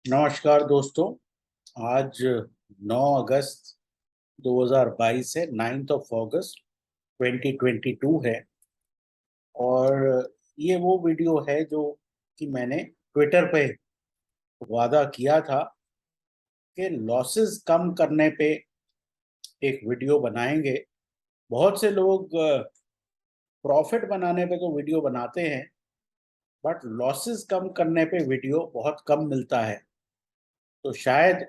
नमस्कार दोस्तों। आज 9 अगस्त 2022 है। 9th ऑफ अगस्त 2022 है। और ये वो वीडियो है जो कि मैंने ट्विटर पे वादा किया था कि लॉसेस कम करने पे एक वीडियो बनाएंगे। बहुत से लोग प्रॉफिट बनाने पे तो वीडियो बनाते हैं, बट लॉसेस कम करने पे वीडियो बहुत कम मिलता है। तो शायद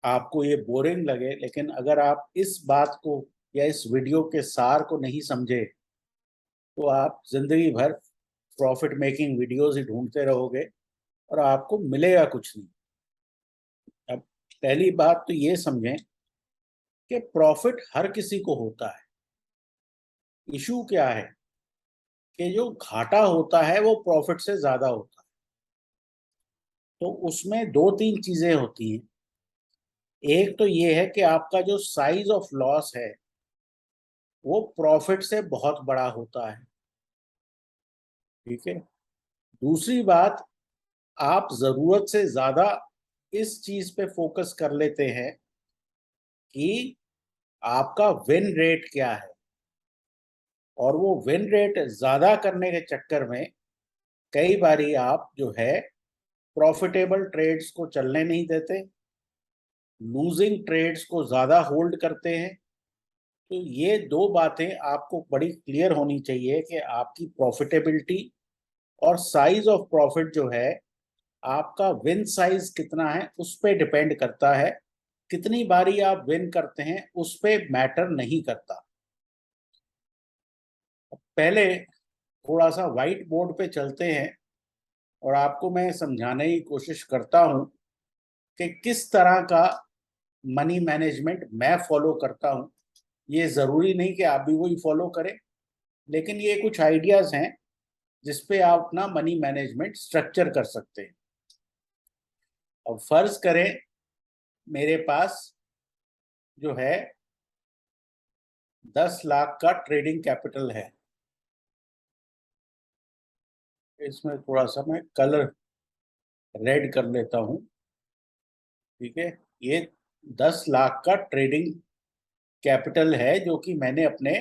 आपको ये बोरिंग लगे, लेकिन अगर आप इस बात को या इस वीडियो के सार को नहीं समझे तो आप जिंदगी भर प्रॉफिट मेकिंग वीडियोस ही ढूंढते रहोगे और आपको मिलेगा कुछ नहीं। अब पहली बात तो ये समझें कि प्रॉफिट हर किसी को होता है। इशू क्या है कि जो घाटा होता है वो प्रॉफिट से ज्यादा होता है। तो उसमें दो तीन चीजें होती हैं। एक तो ये है कि आपका जो साइज ऑफ लॉस है वो प्रॉफिट से बहुत बड़ा होता है। ठीक है। दूसरी बात, आप जरूरत से ज्यादा इस चीज पे फोकस कर लेते हैं कि आपका विन रेट क्या है, और वो विन रेट ज्यादा करने के चक्कर में कई बारी आप जो है प्रॉफिटेबल ट्रेड्स को चलने नहीं देते, लूजिंग ट्रेड्स को ज्यादा होल्ड करते हैं। तो ये दो बातें आपको बड़ी क्लियर होनी चाहिए कि आपकी प्रॉफिटेबिलिटी और साइज ऑफ प्रॉफिट जो है, आपका विन साइज कितना है उस पे डिपेंड करता है। कितनी बारी आप विन करते हैं उस पे मैटर नहीं करता। पहले थोड़ा सा व्हाइट बोर्ड पे चलते हैं और आपको मैं समझाने की कोशिश करता हूं कि किस तरह का मनी मैनेजमेंट मैं फॉलो करता हूं। ये जरूरी नहीं कि आप भी वही फॉलो करें, लेकिन ये कुछ आइडियाज हैं जिसपे आप अपना मनी मैनेजमेंट स्ट्रक्चर कर सकते हैं। अब फर्ज करें मेरे पास जो है 10 लाख का ट्रेडिंग कैपिटल है। इसमें थोड़ा सा मैं कलर रेड कर लेता हूँ। ठीक है। ये 10 लाख का ट्रेडिंग कैपिटल है जो कि मैंने अपने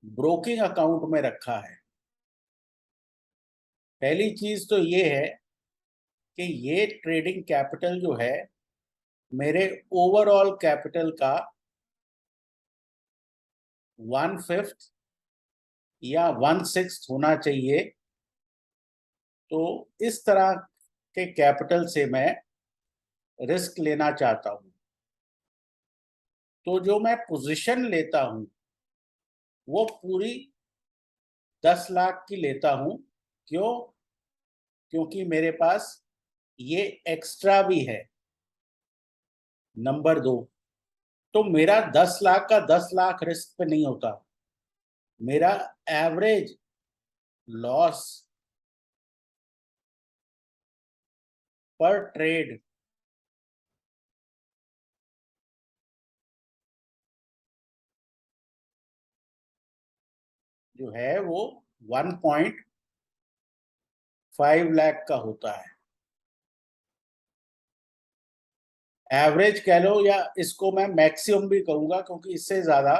ब्रोकिंग अकाउंट में रखा है। पहली चीज तो ये है कि ये ट्रेडिंग कैपिटल जो है मेरे ओवरऑल कैपिटल का 1/5 या 1/6 होना चाहिए। तो इस तरह के कैपिटल से मैं रिस्क लेना चाहता हूँ। तो जो मैं पोजीशन लेता हूँ वो पूरी 10 लाख की लेता हूँ। क्यों? क्योंकि मेरे पास ये एक्स्ट्रा भी है। नंबर दो, तो मेरा 10 लाख का 10 लाख रिस्क पे नहीं होता। मेरा एवरेज लॉस पर ट्रेड जो है वो 1.5 लाख का होता है। एवरेज कह लो या इसको मैं मैक्सिमम भी कहूंगा, क्योंकि इससे ज्यादा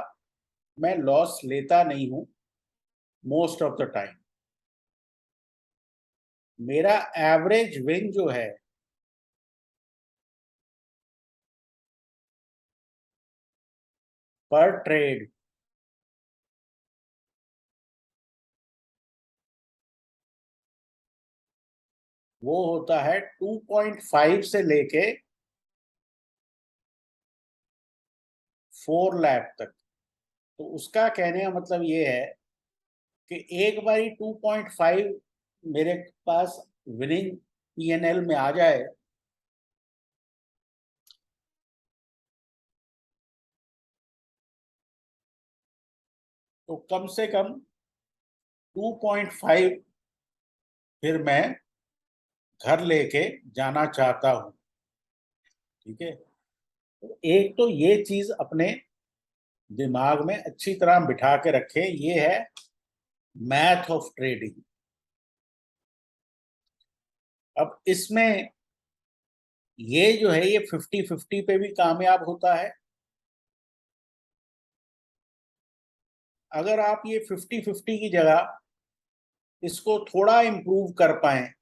मैं लॉस लेता नहीं हूं मोस्ट ऑफ द टाइम। मेरा एवरेज विन जो है पर ट्रेड वो होता है 2.5 से लेके 4 लाख तक। तो उसका कहने का मतलब ये है कि एक बारी 2.5 मेरे पास विनिंग पीएनएल में आ जाए तो कम से कम 2.5 फिर मैं घर लेके जाना चाहता हूँ। ठीक है। तो एक तो ये चीज अपने दिमाग में अच्छी तरह बिठा के रखें, ये है मैथ ऑफ ट्रेडिंग। अब इसमें ये जो है ये 50-50 पे भी कामयाब होता है। अगर आप ये 50-50 की जगह इसको थोड़ा इंप्रूव कर पाए,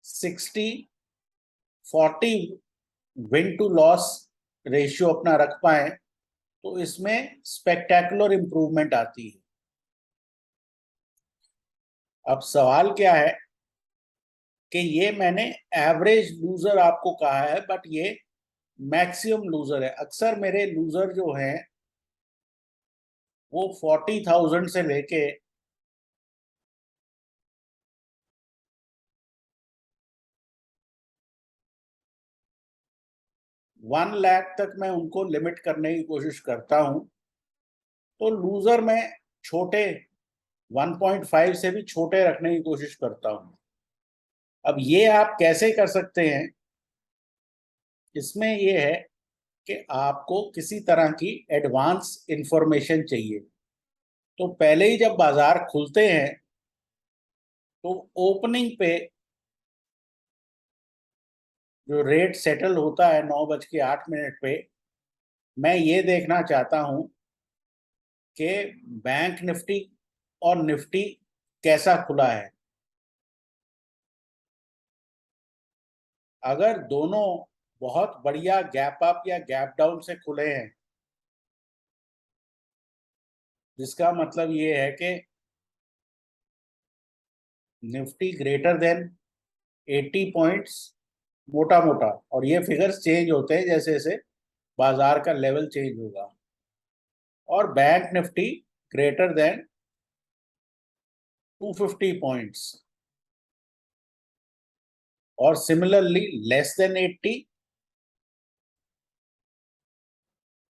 60-40 विन टू लॉस रेशियो अपना रख पाए, तो इसमें स्पेक्टेकुलर इंप्रूवमेंट आती है। अब सवाल क्या है कि ये मैंने एवरेज लूजर आपको कहा है, बट ये मैक्सिमम लूजर है। अक्सर मेरे लूजर जो हैं वो 40,000 से लेके 1 लाख तक मैं उनको लिमिट करने की कोशिश करता हूं। तो लूजर में छोटे 1.5 से भी छोटे रखने की कोशिश करता हूं। अब ये आप कैसे कर सकते हैं, इसमें ये है कि आपको किसी तरह की एडवांस इंफॉर्मेशन चाहिए। तो पहले ही जब बाजार खुलते हैं तो ओपनिंग पे जो रेट सेटल होता है 9:08 पे, मैं ये देखना चाहता हूं कि बैंक निफ्टी और निफ्टी कैसा खुला है। अगर दोनों बहुत बढ़िया गैप अप या गैप डाउन से खुले हैं, जिसका मतलब ये है कि निफ्टी ग्रेटर देन 80 पॉइंट्स, मोटा मोटा, और ये फिगर्स चेंज होते हैं जैसे जैसे बाजार का लेवल चेंज होगा, और bank Nifty greater than 250 points, और सिमिलरली लेस देन 80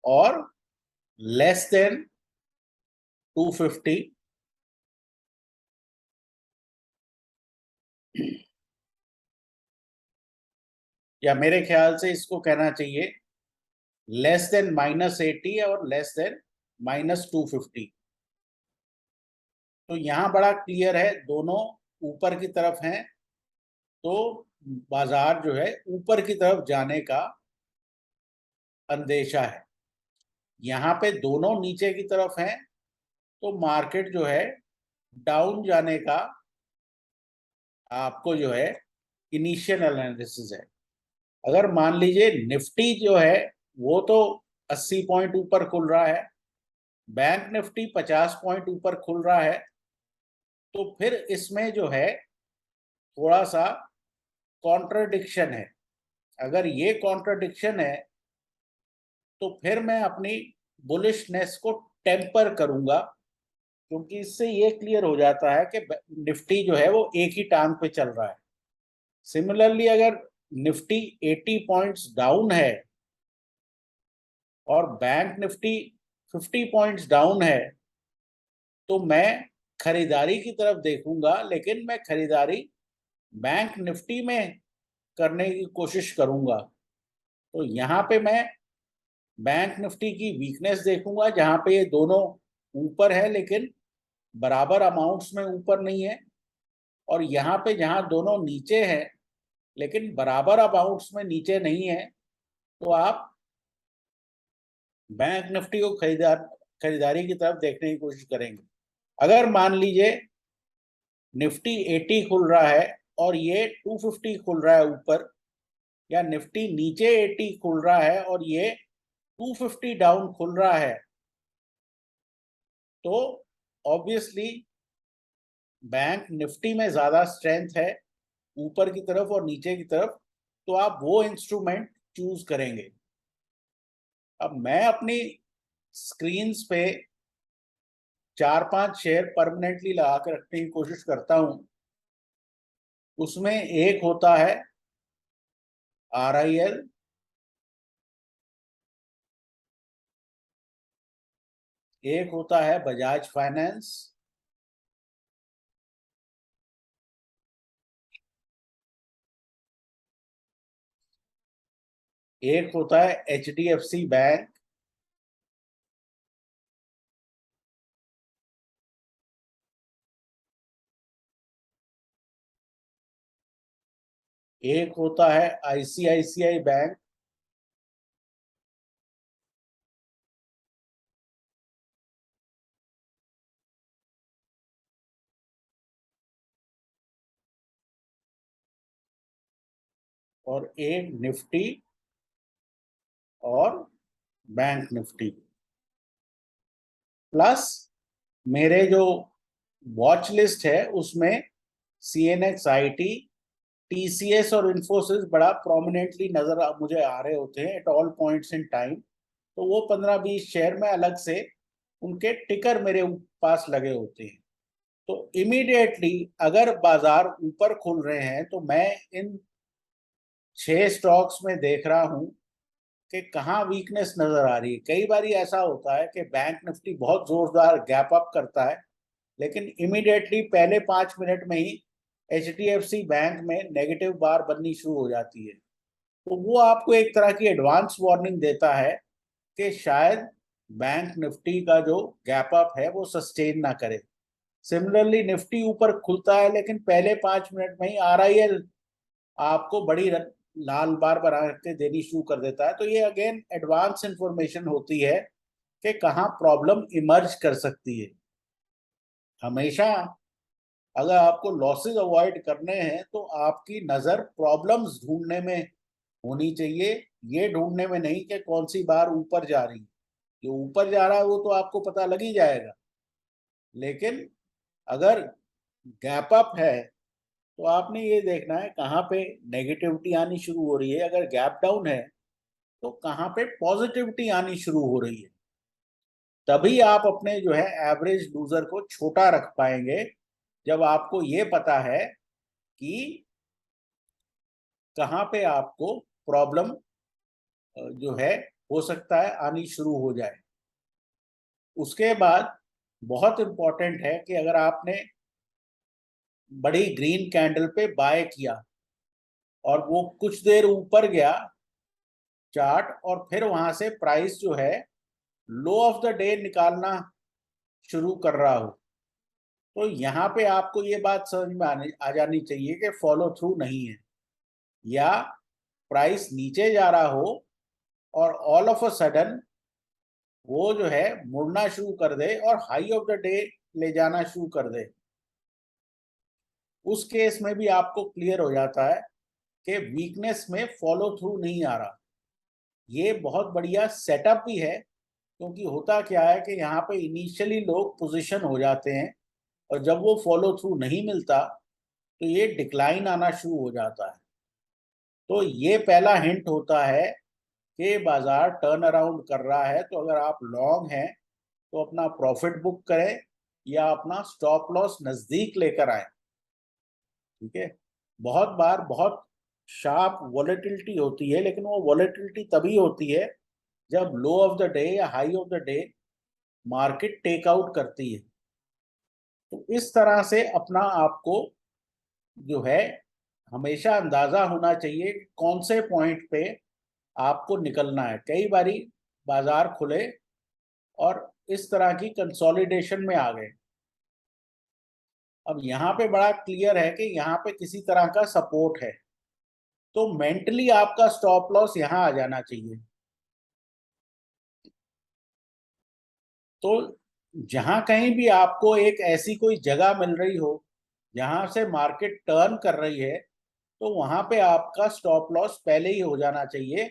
और लेस देन 250। या मेरे ख्याल से इसको कहना चाहिए लेस देन -80 और लेस देन -250। तो यहां बड़ा क्लियर है, दोनों ऊपर की तरफ हैं, तो बाजार जो है ऊपर की तरफ जाने का अंदेशा है। यहाँ पे दोनों नीचे की तरफ हैं, तो मार्केट जो है डाउन जाने का आपको जो है इनिशियल एनालिसिस है। अगर मान लीजिए निफ्टी जो है वो तो 80 पॉइंट ऊपर खुल रहा है, बैंक निफ्टी 50 पॉइंट ऊपर खुल रहा है, तो फिर इसमें जो है थोड़ा सा कॉन्ट्रडिक्शन है। अगर ये कॉन्ट्रडिक्शन है तो फिर मैं अपनी बुलिशनेस को टेम्पर करूंगा, क्योंकि इससे ये क्लियर हो जाता है कि निफ्टी जो है वो एक ही टांग पे चल रहा है। सिमिलरली अगर निफ्टी 80 पॉइंट्स डाउन है और बैंक निफ्टी 50 पॉइंट्स डाउन है, तो मैं खरीदारी की तरफ देखूंगा, लेकिन मैं खरीदारी बैंक निफ्टी में करने की कोशिश करूंगा। तो यहाँ पे मैं बैंक निफ्टी की वीकनेस देखूंगा, जहां पे ये दोनों ऊपर है लेकिन बराबर अमाउंट्स में ऊपर नहीं है, और यहाँ पे जहां दोनों नीचे हैं लेकिन बराबर अमाउंट्स में नीचे नहीं है, तो आप बैंक निफ्टी को खरीदारी की तरफ देखने की कोशिश करेंगे। अगर मान लीजिए निफ्टी 80 खुल रहा है और ये 250 खुल रहा है ऊपर, या निफ्टी नीचे 80 खुल रहा है और ये 250 डाउन खुल रहा है, तो ऑब्वियसली बैंक निफ्टी में ज्यादा स्ट्रेंथ है ऊपर की तरफ और नीचे की तरफ, तो आप वो इंस्ट्रूमेंट चूज करेंगे। अब मैं अपनी स्क्रीन पे 4-5 शेयर परमानेंटली लगा कर रखने की कोशिश करता हूं। उसमें एक होता है RIL, एक होता है बजाज फाइनेंस, एक होता है HDFC बैंक, एक होता है आईसीआईसीआई बैंक, और एक निफ्टी और बैंक निफ्टी, प्लस मेरे जो वॉच लिस्ट है उसमें सीएनएक्स आईटी, टीसीएस और इन्फोसिस बड़ा प्रोमिनेंटली नजर मुझे आ रहे होते हैं at all points in time. तो वो 15-20 शेयर में अलग से उनके टिकर मेरे पास लगे होते हैं। तो इमीडिएटली अगर बाजार ऊपर खुल रहे हैं तो मैं इन 6 स्टॉक्स में देख रहा हूं कि कहाँ वीकनेस नजर आ रही है। कई बार ऐसा होता है कि बैंक निफ्टी बहुत जोरदार गैप अप करता है, लेकिन इमीडिएटली पहले 5 मिनट में ही एचडीएफसी बैंक में नेगेटिव बार बननी शुरू हो जाती है। तो वो आपको एक तरह की एडवांस वार्निंग देता है कि शायद बैंक निफ्टी का जो गैप अप है वो सस्टेन ना करे। सिमिलरली निफ्टी ऊपर खुलता है लेकिन पहले 5 मिनट में ही आरआईएल आपको बड़ी लाल बार बना के देनी शुरू कर देता है। तो ये अगेन एडवांस इंफॉर्मेशन होती है कि कहाँ प्रॉब्लम इमर्ज कर सकती है। हमेशा अगर आपको लॉसेस अवॉइड करने हैं तो आपकी नजर प्रॉब्लम्स ढूंढने में होनी चाहिए, ये ढूंढने में नहीं कि कौन सी बार ऊपर जा रही है। जो ऊपर जा रहा है वो तो आपको पता लग ही जाएगा, लेकिन अगर गैप अप है तो आपने ये देखना है कहाँ पे नेगेटिविटी आनी शुरू हो रही है। अगर गैप डाउन है तो कहाँ पे पॉजिटिविटी आनी शुरू हो रही है। तभी आप अपने जो है एवरेज लूजर को छोटा रख पाएंगे, जब आपको ये पता है कि कहाँ पे आपको प्रॉब्लम जो है हो सकता है आनी शुरू हो जाए। उसके बाद बहुत इंपॉर्टेंट है कि अगर आपने बड़ी ग्रीन कैंडल पे बाय किया और वो कुछ देर ऊपर गया चार्ट और फिर वहां से प्राइस जो है लो ऑफ द डे निकालना शुरू कर रहा हो, तो यहाँ पे आपको ये बात समझ में आ जानी चाहिए कि फॉलो थ्रू नहीं है, या प्राइस नीचे जा रहा हो और ऑल ऑफ अ सडन वो जो है मुड़ना शुरू कर दे और हाई ऑफ द डे ले जाना शुरू कर दे। उस केस में भी आपको क्लियर हो जाता है कि वीकनेस में फॉलो थ्रू नहीं आ रहा। ये बहुत बढ़िया सेटअप भी है, क्योंकि होता क्या है कि यहाँ पे इनिशियली लोग पोजीशन हो जाते हैं और जब वो फॉलो थ्रू नहीं मिलता तो ये डिक्लाइन आना शुरू हो जाता है। तो ये पहला हिंट होता है कि बाजार टर्न अराउंड कर रहा है। तो अगर आप लॉन्ग हैं तो अपना प्रॉफिट बुक करें या अपना स्टॉप लॉस नजदीक लेकर आए। ठीक है, बहुत बार बहुत शार्प वॉलेटिलिटी होती है, लेकिन वो वॉलेटिलिटी तभी होती है जब लो ऑफ द डे या high of the day market take out करती है। तो इस तरह से अपना आपको जो है हमेशा अंदाजा होना चाहिए कि कौन से पॉइंट पे आपको निकलना है। कई बारी बाजार खुले और इस तरह की कंसोलिडेशन में आ गए। अब यहाँ पे बड़ा क्लियर है कि यहाँ पे किसी तरह का सपोर्ट है, तो मेंटली आपका स्टॉप लॉस यहाँ आ जाना चाहिए। तो जहां कहीं भी आपको एक ऐसी कोई जगह मिल रही हो जहां से मार्केट टर्न कर रही है, तो वहां पे आपका स्टॉप लॉस पहले ही हो जाना चाहिए,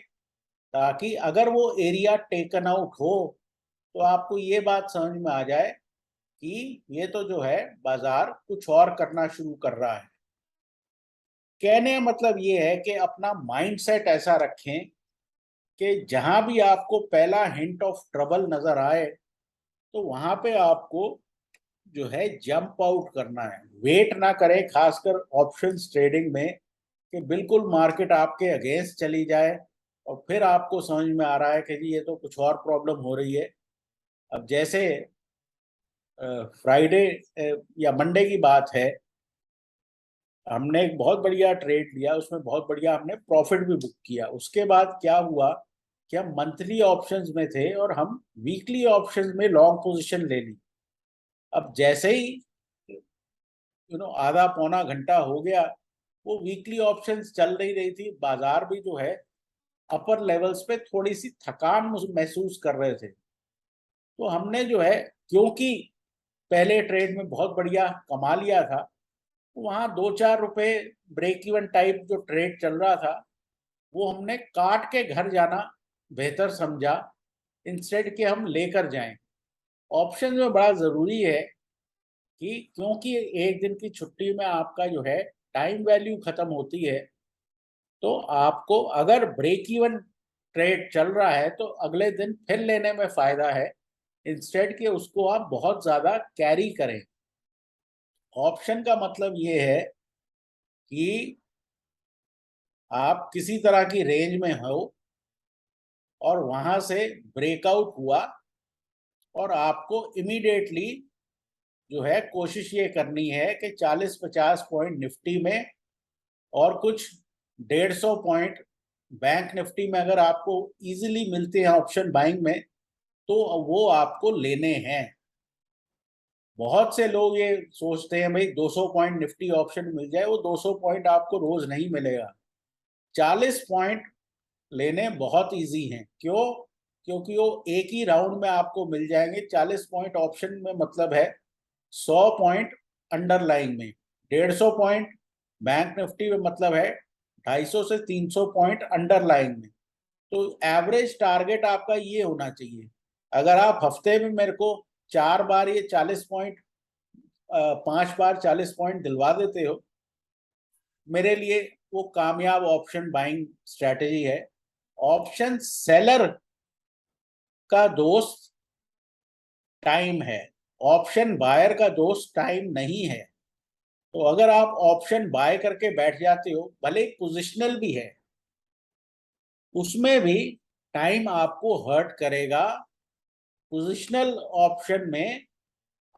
ताकि अगर वो एरिया टेकन आउट हो तो आपको ये बात समझ में आ जाए कि ये तो जो है बाजार कुछ और करना शुरू कर रहा है। कहने का मतलब ये है कि अपना माइंडसेट ऐसा रखें कि जहां भी आपको पहला हिंट ऑफ ट्रबल नजर आए तो वहां पे आपको जो है जंप आउट करना है। वेट ना करें, खासकर ऑप्शंस ट्रेडिंग में, कि बिल्कुल मार्केट आपके अगेंस्ट चली जाए और फिर आपको समझ में आ रहा है कि जी ये तो कुछ और प्रॉब्लम हो रही है। अब जैसे फ्राइडे या मंडे की बात है, हमने एक बहुत बढ़िया ट्रेड लिया, उसमें बहुत बढ़िया हमने प्रॉफिट भी बुक किया। उसके बाद क्या हुआ कि हम मंथली ऑप्शंस में थे और हम वीकली ऑप्शंस में लॉन्ग पोजीशन ले ली। अब जैसे ही आधा पौना घंटा हो गया वो वीकली ऑप्शंस चल नहीं रही थी, बाजार भी जो है अपर लेवल्स पे थोड़ी सी थकान महसूस कर रहे थे। तो हमने जो है, क्योंकि पहले ट्रेड में बहुत बढ़िया कमा लिया था, तो वहां 2-4 रुपए ब्रेक इवन टाइप जो ट्रेड चल रहा था वो हमने काट के घर जाना बेहतर समझा, इंस्टेड के हम लेकर जाएं। ऑप्शन में बड़ा जरूरी है कि क्योंकि एक दिन की छुट्टी में आपका जो है टाइम वैल्यू खत्म होती है, तो आपको अगर ब्रेक इवन ट्रेड चल रहा है तो अगले दिन फिर लेने में फायदा है, इंस्टेड के उसको आप बहुत ज्यादा कैरी करें। ऑप्शन का मतलब ये है कि आप किसी तरह की रेंज में हो और वहां से ब्रेकआउट हुआ और आपको इमीडिएटली जो है कोशिश ये करनी है कि 40-50 पॉइंट निफ्टी में और कुछ 150 पॉइंट बैंक निफ्टी में अगर आपको इजीली मिलते हैं ऑप्शन बाइंग में, तो वो आपको लेने हैं। बहुत से लोग ये सोचते हैं भाई 200 पॉइंट निफ्टी ऑप्शन मिल जाए, वो 200 पॉइंट आपको रोज नहीं मिलेगा। 40 पॉइंट लेने बहुत इजी हैं। क्यों? क्योंकि वो एक ही राउंड में आपको मिल जाएंगे। 40 पॉइंट ऑप्शन में मतलब है 100 पॉइंट अंडरलाइंग में, 150 पॉइंट बैंक निफ्टी में मतलब है 250 से 300 पॉइंट अंडरलाइंग में। तो एवरेज टारगेट आपका ये होना चाहिए। अगर आप हफ्ते में मेरे को 4 बार ये 40 पॉइंट, 5 बार 40 पॉइंट दिलवा देते हो, मेरे लिए वो कामयाब ऑप्शन बाइंग स्ट्रेटेजी है। ऑप्शन सेलर का दोस्त टाइम है, ऑप्शन बायर का दोस्त टाइम नहीं है। तो अगर आप ऑप्शन बाय करके बैठ जाते हो, भले पोजिशनल भी है, उसमें भी टाइम आपको हर्ट करेगा। पोजिशनल ऑप्शन में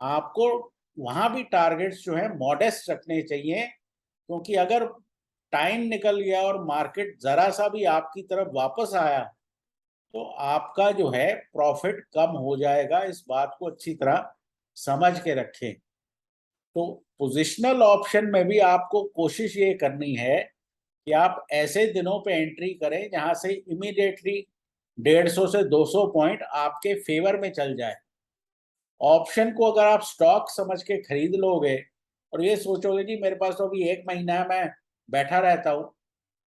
आपको वहां भी टारगेट्स जो है मॉडेस्ट रखने चाहिए, क्योंकि अगर टाइम निकल गया और मार्केट जरा सा भी आपकी तरफ वापस आया तो आपका जो है प्रॉफिट कम हो जाएगा। इस बात को अच्छी तरह समझ के रखें। तो पोजिशनल ऑप्शन में भी आपको कोशिश ये करनी है कि आप ऐसे दिनों पे एंट्री करें जहां से इमीडिएटली 150 से 200 पॉइंट आपके फेवर में चल जाए। ऑप्शन को अगर आप स्टॉक समझ के खरीद लोगे और ये सोचोगे कि मेरे पास तो अभी 1 महीना है, मैं बैठा रहता हूँ,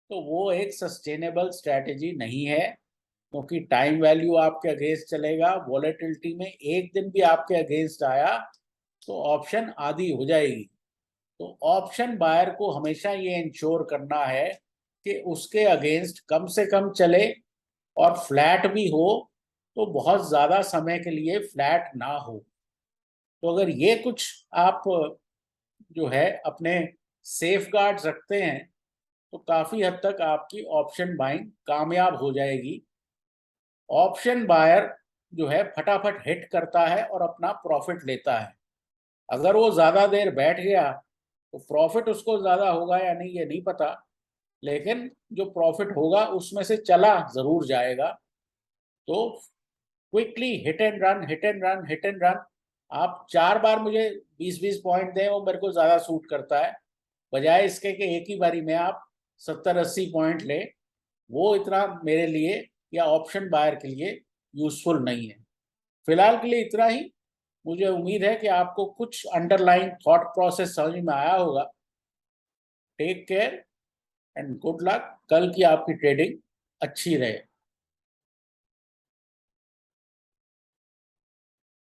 तो वो एक सस्टेनेबल स्ट्रैटेजी नहीं है। क्योंकि टाइम वैल्यू आपके अगेंस्ट चलेगा, वॉलेटिलिटी में एक दिन भी आपके अगेंस्ट आया तो ऑप्शन आधी हो जाएगी। तो ऑप्शन बायर को हमेशा ये इंश्योर करना है कि उसके अगेंस्ट कम से कम चले, और फ्लैट भी हो तो बहुत ज्यादा समय के लिए फ्लैट ना हो। तो अगर ये कुछ आप जो है अपने सेफ गार्ड्स रखते हैं तो काफी हद तक आपकी ऑप्शन बाइंग कामयाब हो जाएगी। ऑप्शन बायर जो है फटाफट हिट करता है और अपना प्रॉफिट लेता है। अगर वो ज्यादा देर बैठ गया तो प्रॉफिट उसको ज्यादा होगा या नहीं ये नहीं पता, लेकिन जो प्रॉफिट होगा उसमें से चला जरूर जाएगा। तो quickly hit and run, hit and run, hit and run. आप 4 बार मुझे 20-20 पॉइंट दें, वो मेरे को ज्यादा सूट करता है, बजाय इसके कि एक ही बारी में आप 70-80 पॉइंट ले। वो इतना मेरे लिए या ऑप्शन बायर के लिए यूजफुल नहीं है। फिलहाल के लिए इतना ही। मुझे उम्मीद है कि आपको कुछ अंडरलाइन थॉट प्रोसेस समझ में आया होगा। Take care and good luck. कल की आपकी ट्रेडिंग अच्छी रहे।